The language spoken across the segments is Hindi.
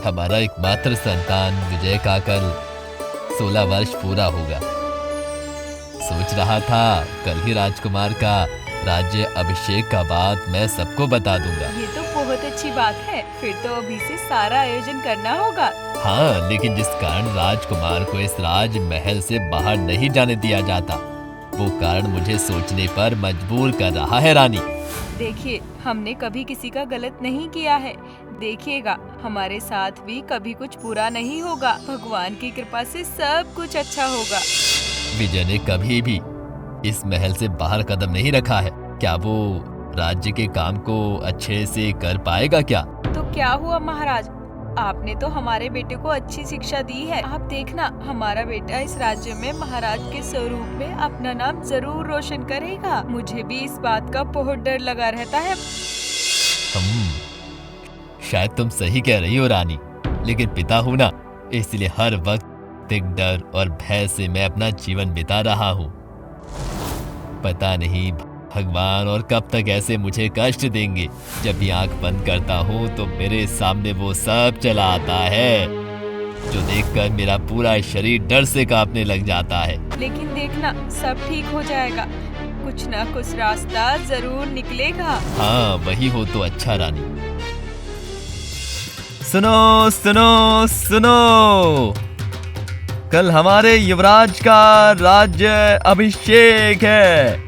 हमारा एकमात्र संतान विजय का कल 16 वर्ष पूरा होगा। सोच रहा था कल ही राजकुमार का राज्य अभिषेक का बात मैं सबको बता दूंगा। ये तो बहुत अच्छी बात है। फिर तो अभी से सारा आयोजन करना होगा। हाँ, लेकिन जिस कारण राजकुमार को इस राजमहल से बाहर नहीं जाने दिया जाता, वो कारण मुझे सोचने पर मजबूर कर रहा है रानी। देखिए, हमने कभी किसी का गलत नहीं किया है। देखिएगा, हमारे साथ भी कभी कुछ बुरा नहीं होगा। भगवान की कृपा से सब कुछ अच्छा होगा। विजय ने कभी भी इस महल से बाहर कदम नहीं रखा है। क्या वो राज्य के काम को अच्छे से कर पाएगा क्या? तो क्या हुआ महाराज, आपने तो हमारे बेटे को अच्छी शिक्षा दी है। आप देखना, हमारा बेटा इस राज्य में महाराज के स्वरूप में अपना नाम जरूर रोशन करेगा। मुझे भी इस बात का बहुत डर लगा रहता है। शायद तुम सही कह रही हो रानी, लेकिन पिता हूँ ना, इसलिए हर वक्त एक डर और भय से मैं अपना जीवन बिता रहा हूँ। पता नहीं भगवान और कब तक ऐसे मुझे कष्ट देंगे। जब भी आंख बंद करता हूँ तो मेरे सामने वो सब चला आता है, जो देखकर मेरा पूरा शरीर डर से कांपने लग जाता है। लेकिन देखना, सब ठीक हो जाएगा। कुछ ना कुछ रास्ता जरूर निकलेगा। हाँ, वही हो तो अच्छा रानी। सुनो सुनो सुनो, कल हमारे युवराज का राज्य अभिषेक है।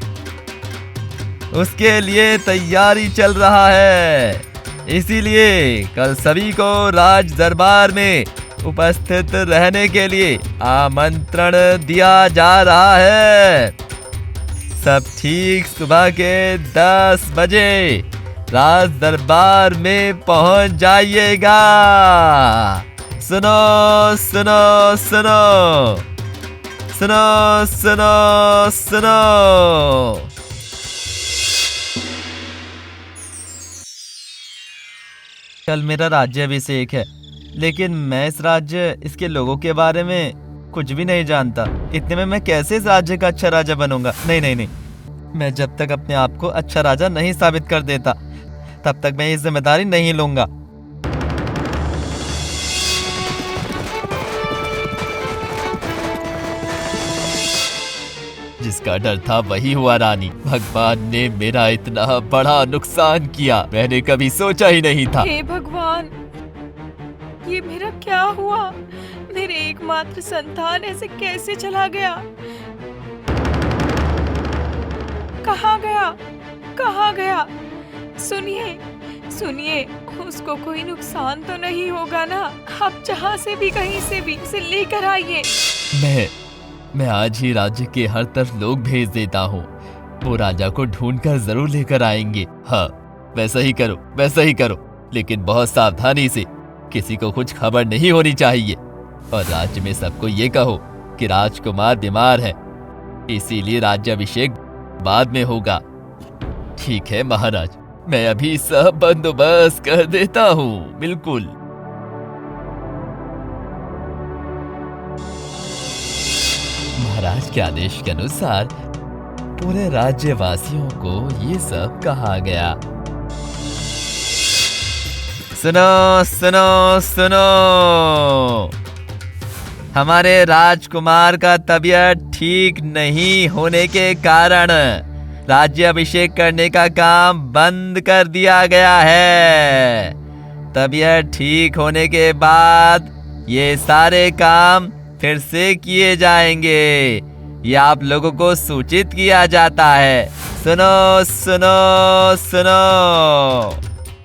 उसके लिए तैयारी चल रहा है, इसीलिए कल सभी को राज दरबार में उपस्थित रहने के लिए आमंत्रण दिया जा रहा है। सब ठीक सुबह के 10 बजे राज दरबार में पहुंच जाइएगा। सुनो सुनो सुनो सुनो सुनो सुनो। कल मेरा राज्य अभिषेक है, लेकिन मैं इस राज्य, इसके लोगों के बारे में कुछ भी नहीं जानता। इतने में मैं कैसे इस राज्य का अच्छा राजा बनूंगा? नहीं नहीं नहीं, मैं जब तक अपने आप को अच्छा राजा नहीं साबित कर देता, तब तक मैं ये जिम्मेदारी नहीं लूंगा। जिसका डर था वही हुआ रानी। भगवान ने मेरा इतना बड़ा नुकसान किया, मैंने कभी सोचा ही नहीं था। हे भगवान, ये मेरा क्या हुआ? मेरे एकमात्र संतान ऐसे कैसे चला गया? कहाँ गया? कहाँ गया? सुनिए सुनिए, उसको कोई नुकसान तो नहीं होगा ना? आप जहाँ से भी, कहीं से भी उसे लेकर आइए। मैं आज ही राज्य के हर तरफ लोग भेज देता हूँ। वो राजा को ढूंढकर जरूर लेकर आएंगे। हाँ, वैसा ही करो, वैसा ही करो, लेकिन बहुत सावधानी से। किसी को कुछ खबर नहीं होनी चाहिए। और राज्य में सबको ये कहो कि राजकुमार बीमार है, इसीलिए राज्याभिषेक बाद में होगा। ठीक है महाराज, मैं अभी सब बंदोबस्त कर देता हूँ। बिल्कुल। महाराज के आदेश के अनुसार पूरे राज्यवासियों को ये सब कहा गया। सुनो सुनो सुनो, हमारे राजकुमार का तबीयत ठीक नहीं होने के कारण राज्याभिषेक करने का काम बंद कर दिया गया है। तबीयत ठीक होने के बाद ये सारे काम फिर से किए जाएंगे, ये आप लोगों को सूचित किया जाता है। सुनो सुनो सुनो।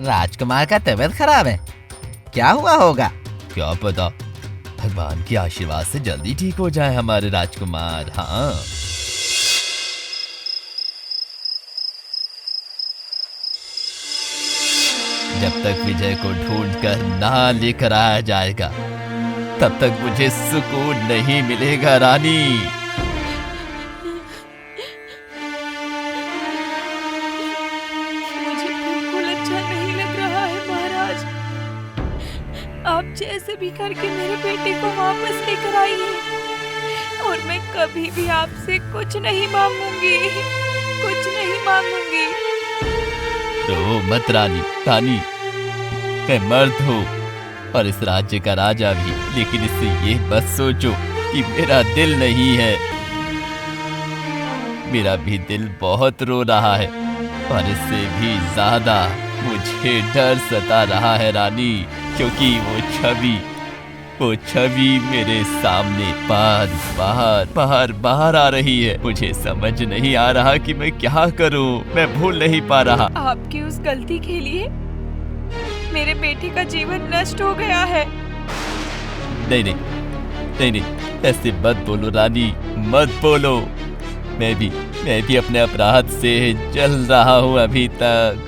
राजकुमार का तबीयत खराब है, क्या हुआ होगा? क्या पता, भगवान के आशीर्वाद से जल्दी ठीक हो जाए हमारे राजकुमार। हाँ, जब तक विजय को ढूंढकर ना लेकर आया जाएगा, तब तक मुझे सुकून नहीं मिलेगा रानी। मुझे बिल्कुल अच्छा नहीं लग रहा है महाराज। आप जैसे भी करके मेरे बेटे को वापस लेकर आइए, और मैं कभी भी आपसे कुछ नहीं मांगूंगी, कुछ नहीं मांगूंगी। रो मत रानी। रानी, मैं मर्द हूँ और इस राज्य का राजा भी, लेकिन इससे ये बस सोचो कि मेरा दिल नहीं है। मेरा भी दिल बहुत रो रहा है और इससे भी ज्यादा मुझे डर सता रहा है रानी, क्योंकि वो छवि मेरे सामने बाहर आ रही है। मुझे समझ नहीं आ रहा कि मैं क्या करूं, मैं भूल नहीं पा रहा। आपकी उस गलती के लिए मेरे बेटे का जीवन नष्ट हो गया है। नहीं, ऐसे मत बोलो रानी, मत बोलो। मैं भी अपने अपराध से जल रहा हूँ अभी तक।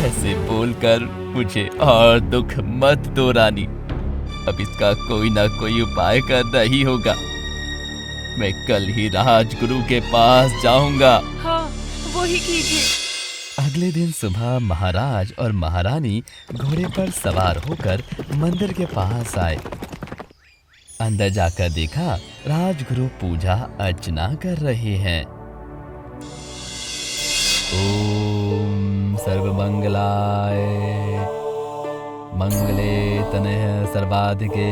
ऐसे बोलकर मुझे और दुख मत दो रानी। अब इसका कोई ना कोई उपाय करना ही होगा। मैं कल ही राजगुरु के पास जाऊंगा। हाँ, वो ही कीजिए। अगले दिन सुबह महाराज और महारानी घोड़े पर सवार होकर मंदिर के पास आए। अंदर जाकर देखा राजगुरु पूजा अर्चना कर रहे हैं। ओम सर्वमंगलाय मंगले तनय सर्वाधिके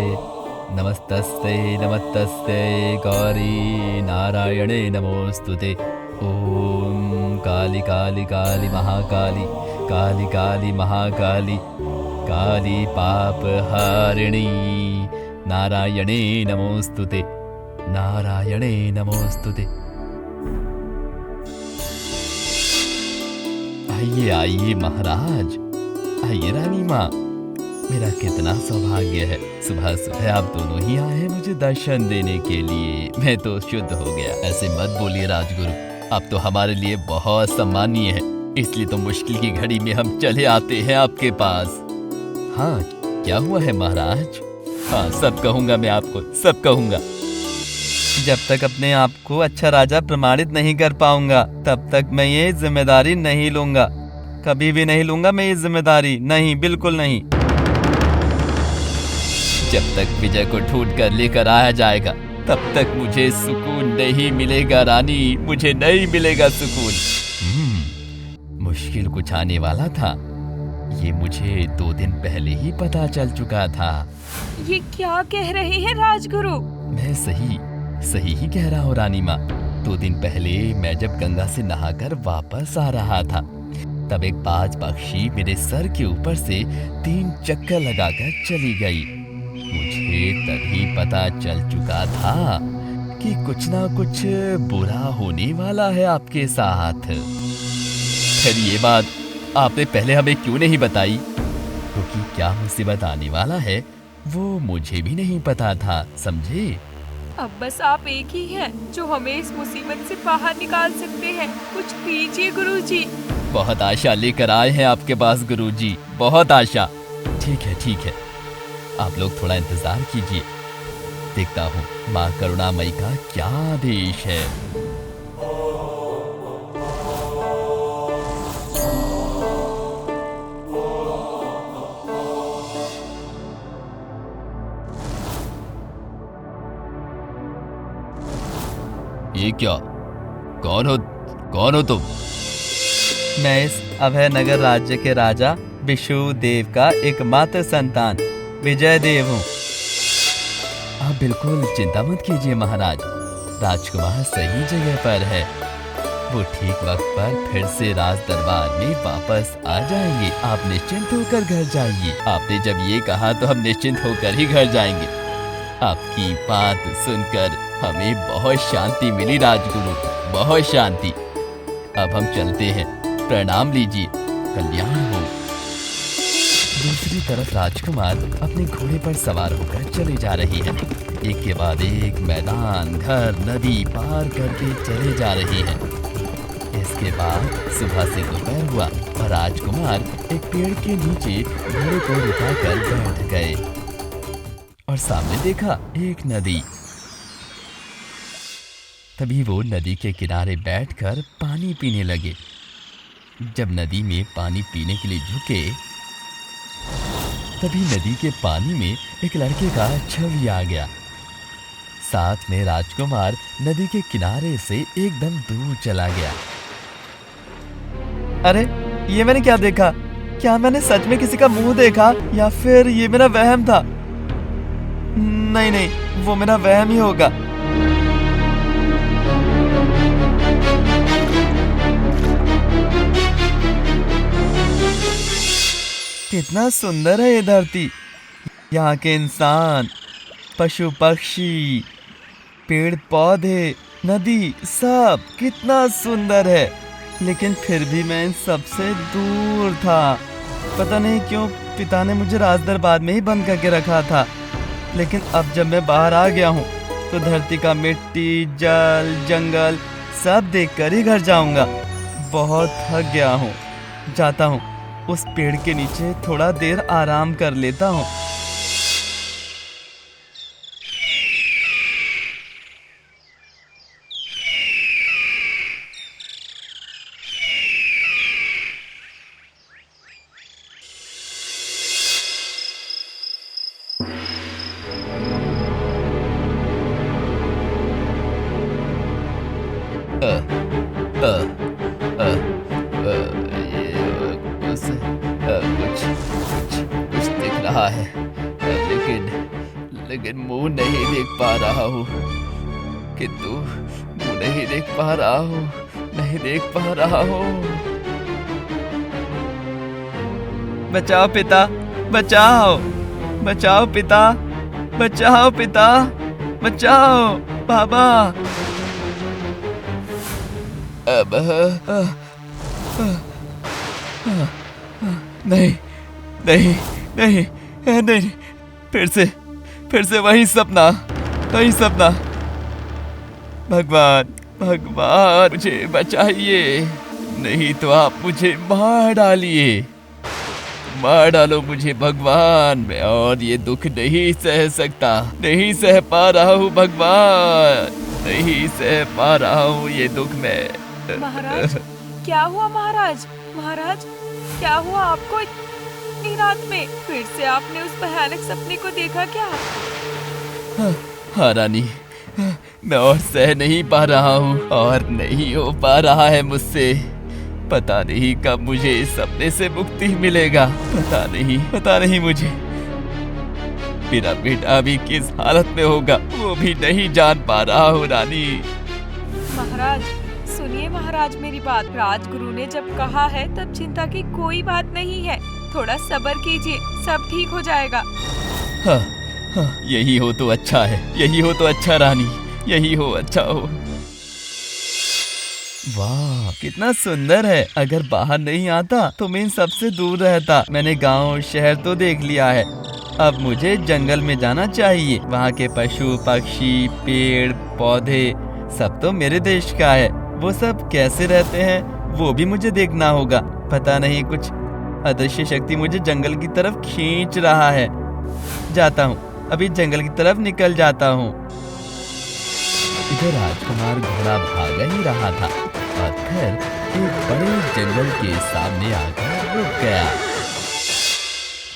नमस्तस्ते गौरी नारायणे नमोस्तुते। ओम काली काली काली महाकाली काली काली महाकाली काली पाप हारिणी नारायणे नमोस्तुते नारायणे नमोस्तुते। आइए महाराज, आइए रानी माँ। मेरा कितना सौभाग्य है, सुबह सुबह आप दोनों ही आए हैं मुझे दर्शन देने के लिए। मैं तो शुद्ध हो गया। ऐसे मत बोलिए राजगुरु, आप तो हमारे लिए बहुत सम्मानीय है, इसलिए तो मुश्किल की घड़ी में हम चले आते हैं आपके पास। हाँ, क्या हुआ है महाराज? हाँ, सब कहूँगा मैं आपको, सब कहूँगा। जब तक अपने आप को अच्छा राजा प्रमाणित नहीं कर पाऊंगा तब तक मैं ये जिम्मेदारी नहीं लूंगा। कभी भी नहीं लूंगा मैं ये जिम्मेदारी, नहीं, बिल्कुल नहीं। जब तक विजय को ढूंढ कर लेकर आया जाएगा तब तक मुझे सुकून नहीं मिलेगा रानी, मुझे नहीं मिलेगा सुकून। मुश्किल कुछ आने वाला था, ये मुझे 2 दिन पहले ही पता चल चुका था। ये क्या कह रहे हैं राजगुरु? मैं सही ही कह रहा हूँ रानी माँ। 2 दिन पहले मैं जब गंगा से नहाकर वापस आ रहा था तब एक बाज पक्षी मेरे सर के ऊपर से 3 चक्कर लगाकर चली गई। मुझे तभी पता चल चुका था कि कुछ ना कुछ बुरा होने वाला है आपके साथ। फिर ये बात आपने पहले हमें क्यों नहीं बताई? क्योंकि क्या मुसीबत आने वाला है वो मुझे भी नहीं पता था, समझे? अब बस आप एक ही हैं जो हमें इस मुसीबत से बाहर निकाल सकते हैं। कुछ कीजिए गुरुजी। बहुत आशा लेकर आए हैं आपके पास गुरुजी, बहुत आशा। ठीक है, आप लोग थोड़ा इंतजार कीजिए, देखता हूँ माँ करुणामयी का क्या आदेश है। ये क्या? कौन हो तुम? मैं इस अभय नगर राज्य के राजा विष्णुदेव का एकमात्र संतान विजय देव हूँ। आप बिल्कुल चिंता मत कीजिए महाराज, राजकुमार सही जगह पर है। वो ठीक वक्त पर फिर से राज दरबार में वापस आ जाएंगे। आप निश्चिंत होकर घर जाइए। आपने जब ये कहा तो हम निश्चिंत होकर ही घर जाएंगे। आपकी बात सुनकर हमें बहुत शांति मिली राजगुरु, बहुत शांति। अब हम चलते हैं, प्रणाम लीजिए, कल्याण हो। दूसरी तरफ राजकुमार अपने घोड़े पर सवार होकर चले जा रही है। एक के बाद एक मैदान, घर, नदी पार करके चले जा रही है। इसके बाद सुबह से दोपहर हुआ और राजकुमार एक पेड़ के नीचे घोड़े को रुकाकर बैठ गए और सामने देखा एक नदी। तभी वो नदी के किनारे बैठकर पानी पीने लगे। जब नदी में पानी पीने के लिए झुके तभी नदी के पानी में एक लड़के का छवि आ गया। साथ में राजकुमार नदी के किनारे से एकदम दूर चला गया। अरे ये मैंने क्या देखा? क्या मैंने सच में किसी का मुंह देखा या फिर ये मेरा वहम था? नहीं नहीं, वो मेरा वहम ही होगा। कितना सुंदर है ये धरती, यहाँ के इंसान, पशु पक्षी, पेड़ पौधे, नदी, सब कितना सुंदर है। लेकिन फिर भी मैं इन सबसे दूर था। पता नहीं क्यों पिता ने मुझे राजदरबार में ही बंद करके रखा था। लेकिन अब जब मैं बाहर आ गया हूँ तो धरती का मिट्टी, जल, जंगल सब देखकर ही घर जाऊंगा। बहुत थक गया हूँ, जाता हूँ उस पेड़ के नीचे थोड़ा देर आराम कर लेता हूँ। कुछ दिख रहा है, लेकिन मुंह नहीं देख पा रहा हूँ। किंतु मुंह नहीं देख पा रहा हूँ, नहीं देख पा रहा हूँ। बचाओ पिता, बचाओ, बचाओ पिता, बचाओ पिता, बचाओ बाबा। अब नहीं नहीं नहीं नहीं, फिर से वही सपना। भगवान भगवान मुझे बचाइए, नहीं तो आप मुझे मार डालिए, मार डालो मुझे भगवान। मैं और ये दुख नहीं सह सकता, नहीं सह पा रहा हूँ भगवान, नहीं सह पा रहा हूँ ये दुख मैं। महाराज क्या हुआ? महाराज महाराज क्या हुआ आपको इतनी रात में? फिर से आपने उस भयानक सपने को देखा क्या? हाँ रानी, मैं और सह नहीं पा रहा हूँ और नहीं हो पा रहा है मुझसे। पता नहीं कब मुझे इस सपने से मुक्ति मिलेगा। पता नहीं मुझे मेरा बेटा अभी किस हालत में होगा वो भी नहीं जान पा रहा हूँ रानी। महाराज सुनिए महाराज मेरी बात। राजगुरु ने जब कहा है तब चिंता की कोई बात नहीं है। थोड़ा सब्र कीजिए, सब ठीक हो जाएगा। हाँ, यही हो तो अच्छा है, यही हो तो अच्छा रानी, यही हो अच्छा हो। वाह कितना सुंदर है। अगर बाहर नहीं आता तो मैं इन सबसे दूर रहता। मैंने गांव शहर तो देख लिया है, अब मुझे जंगल में जाना चाहिए। वहाँ के पशु पक्षी, पेड़ पौधे सब तो मेरे देश का है। वो सब कैसे रहते हैं वो भी मुझे देखना होगा। पता नहीं कुछ अदृश्य शक्ति मुझे जंगल की तरफ खींच रहा है। जाता हूँ, अभी जंगल की तरफ निकल जाता हूँ। इधर राजकुमार घोड़ा भागा ही रहा था और फिर एक बड़े जंगल के सामने आकर रुक गया।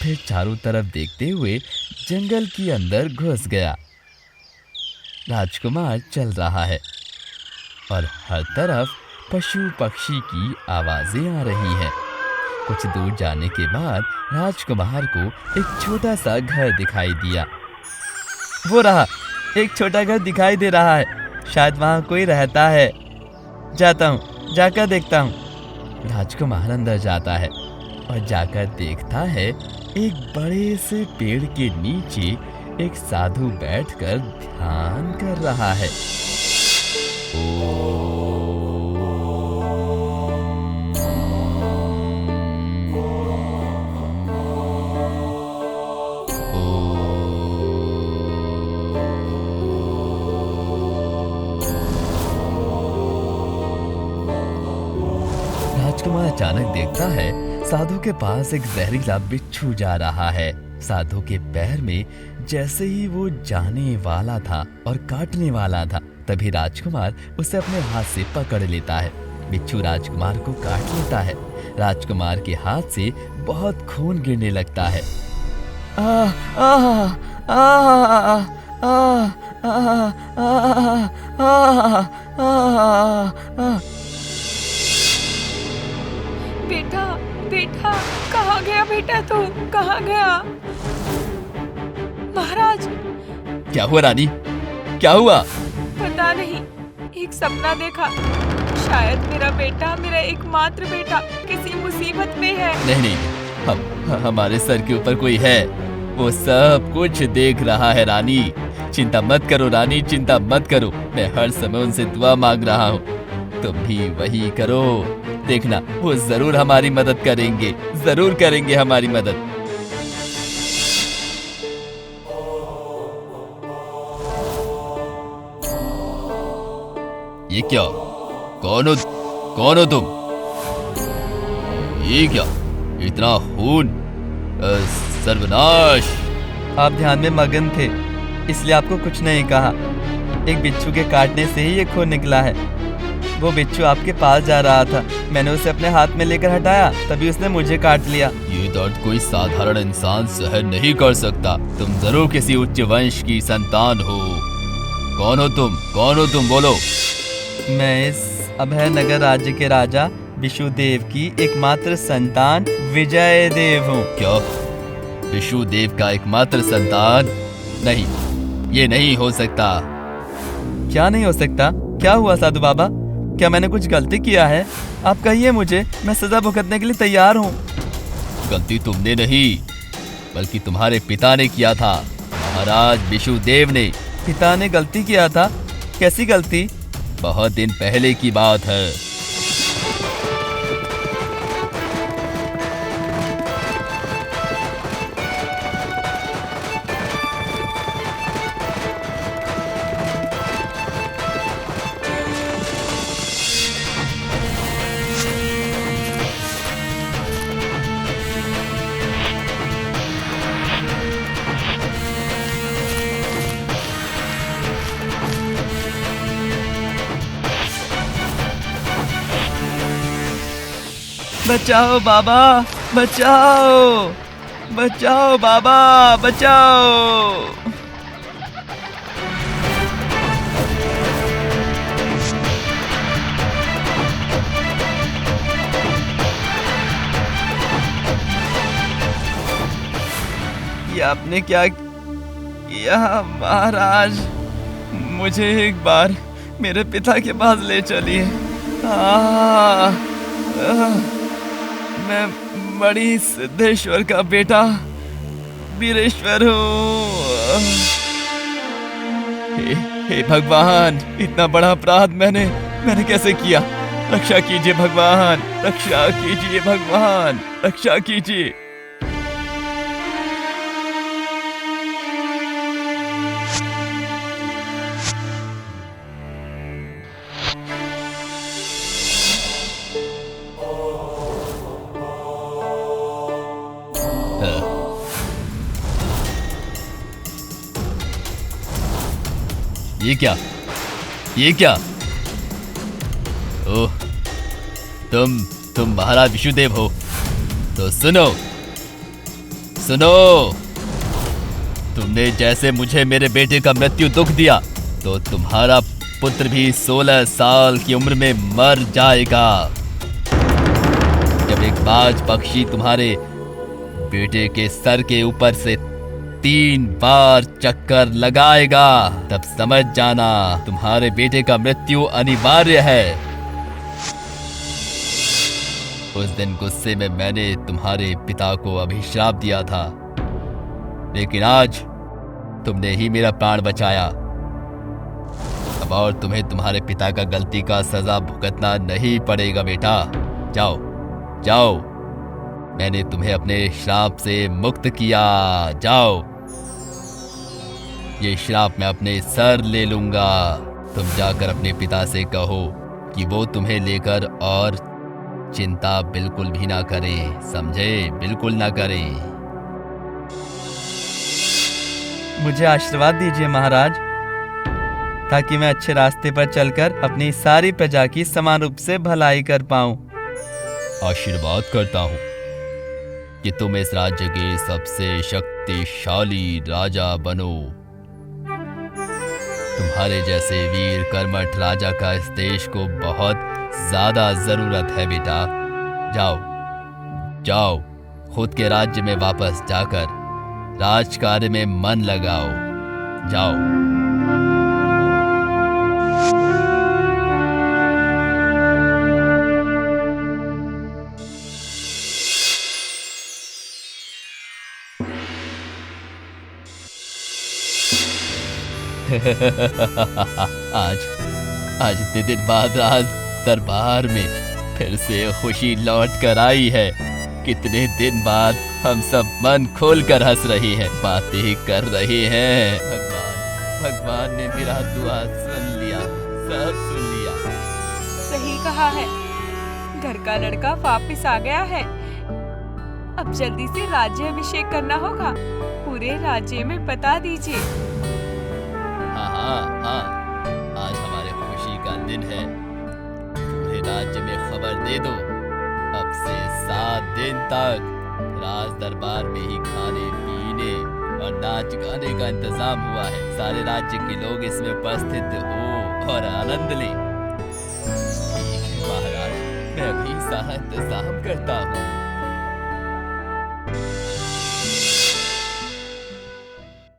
फिर चारों तरफ देखते हुए जंगल के अंदर घुस गया। राजकुमार चल रहा है और हर तरफ पशु पक्षी की आवाजें आ रही हैं। कुछ दूर जाने के बाद राजकुमार को एक छोटा सा घर दिखाई दिया। वो रहा, एक छोटा घर दिखाई दे रहा है, शायद वहाँ कोई रहता है। जाता हूँ, जाकर देखता हूँ। राजकुमार अंदर जाता है और जाकर देखता है एक बड़े से पेड़ के नीचे एक साधु बैठकर ध्यान कर रहा है। राजकुमार अचानक देखता है साधु के पास एक जहरीला बिच्छू जा रहा है। साधु के पैर में जैसे ही वो जाने वाला था और काटने वाला था, तभी राजकुमार उसे अपने हाथ से पकड़ लेता है। बिच्छू राजकुमार को काट लेता है। राजकुमार के हाथ से बहुत खून गिरने लगता है। बेटा बेटा कहाँ गया? बेटा तू कहाँ गया? महाराज क्या हुआ रानी, क्या हुआ? पता नहीं, एक सपना देखा। शायद मेरा बेटा, मेरा एकमात्र बेटा किसी मुसीबत में है। नहीं नहीं, हमारे सर के ऊपर कोई है, वो सब कुछ देख रहा है रानी। चिंता मत करो रानी, चिंता मत करो। मैं हर समय उनसे दुआ मांग रहा हूँ, तुम भी वही करो। देखना, वो जरूर हमारी मदद करेंगे, जरूर करेंगे हमारी मदद। ये क्या? कौन हो तुम? ये क्या? इतना खून! सर्वनाश! आप ध्यान में मगन थे, इसलिए आपको कुछ नहीं कहा। एक बिच्छू के काटने से ही ये खून निकला है। वो बिच्छू आपके पास जा रहा था, मैंने उसे अपने हाथ में लेकर हटाया, तभी उसने मुझे काट लिया। ये दर्द कोई साधारण इंसान सहन नहीं कर सकता। तुम जरूर किसी उच्च वंश की संतान हो। कौन हो तुम? कौन हो तुम? बोलो। मैं इस अभय नगर राज्य के राजा विशुदेव की एकमात्र संतान विजय देव हूँ। क्या? विशुदेव का एकमात्र संतान? नहीं, ये नहीं हो सकता। क्या नहीं हो सकता? क्या हुआ साधु बाबा? क्या मैंने कुछ गलती किया है? आप कहिए मुझे, मैं सजा भुगतने के लिए तैयार हूँ। गलती तुमने नहीं, बल्कि तुम्हारे पिता ने किया था, महाराज विशुदेव ने। पिता ने गलती किया था? कैसी गलती? बहुत दिन पहले की बात है। बचाओ बाबा, बचाओ, बचाओ बाबा, बचाओ। ये आपने क्या किया महाराज? मुझे एक बार मेरे पिता के पास ले चलिए। मैं बड़ी सिद्धेश्वर का बेटा वीरेश्वर हूँ। हे भगवान, इतना बड़ा अपराध मैंने कैसे किया? रक्षा कीजिए भगवान, रक्षा कीजिए भगवान, रक्षा कीजिए। ये क्या? ये क्या? ओह, तुम महाराज विशुदेव हो? तो सुनो, तुमने जैसे मुझे मेरे बेटे का मृत्यु दुख दिया, तो तुम्हारा पुत्र भी 16 साल की उम्र में मर जाएगा। जब एक बाज पक्षी तुम्हारे बेटे के सर के ऊपर से 3 बार चक्कर लगाएगा, तब समझ जाना तुम्हारे बेटे का मृत्यु अनिवार्य है। उस दिन गुस्से में मैंने तुम्हारे पिता को अभिशाप दिया था, लेकिन आज तुमने ही मेरा प्राण बचाया। अब और तुम्हें तुम्हारे पिता का गलती का सजा भुगतना नहीं पड़ेगा बेटा। जाओ जाओ, मैंने तुम्हें अपने श्राप से मुक्त किया। जाओ, ये श्राप मैं अपने सर ले लूंगा। तुम जाकर अपने पिता से कहो कि वो तुम्हें लेकर और चिंता बिल्कुल भी ना करें, समझे? बिल्कुल ना करें। मुझे आशीर्वाद दीजिए महाराज, ताकि मैं अच्छे रास्ते पर चलकर अपनी सारी प्रजा की समान रूप से भलाई कर पाऊं। आशीर्वाद करता हूं कि तुम इस राज्य के सबसे शक्तिशाली राजा बनो। तुम्हारे जैसे वीर कर्मठ राजा का इस देश को बहुत ज्यादा जरूरत है बेटा। जाओ जाओ, खुद के राज्य में वापस जाकर राजकार्य में मन लगाओ। जाओ। आज आज इतने दिन बाद राज दरबार में फिर से खुशी लौट कर आई है। कितने दिन बाद हम सब मन खोल कर हंस रहे हैं, बातें कर रहे हैं। भगवान ने मेरा दुआ सुन लिया, सब सुन लिया। सही कहा है, घर का लड़का वापस आ गया है। अब जल्दी से राज्य अभिषेक करना होगा, पूरे राज्य में बता दीजिए। हाँ, आज हमारे खुशी का दिन है। पूरे राज्य में खबर दे दो, अब से 7 दिन तक राज दरबार में ही खाने पीने और नाच गाने का इंतजाम हुआ है। सारे राज्य के लोग इसमें उपस्थित हो और आनंद लें। ठीक है महाराज, मैं अभी सारा इंतजाम करता हूँ।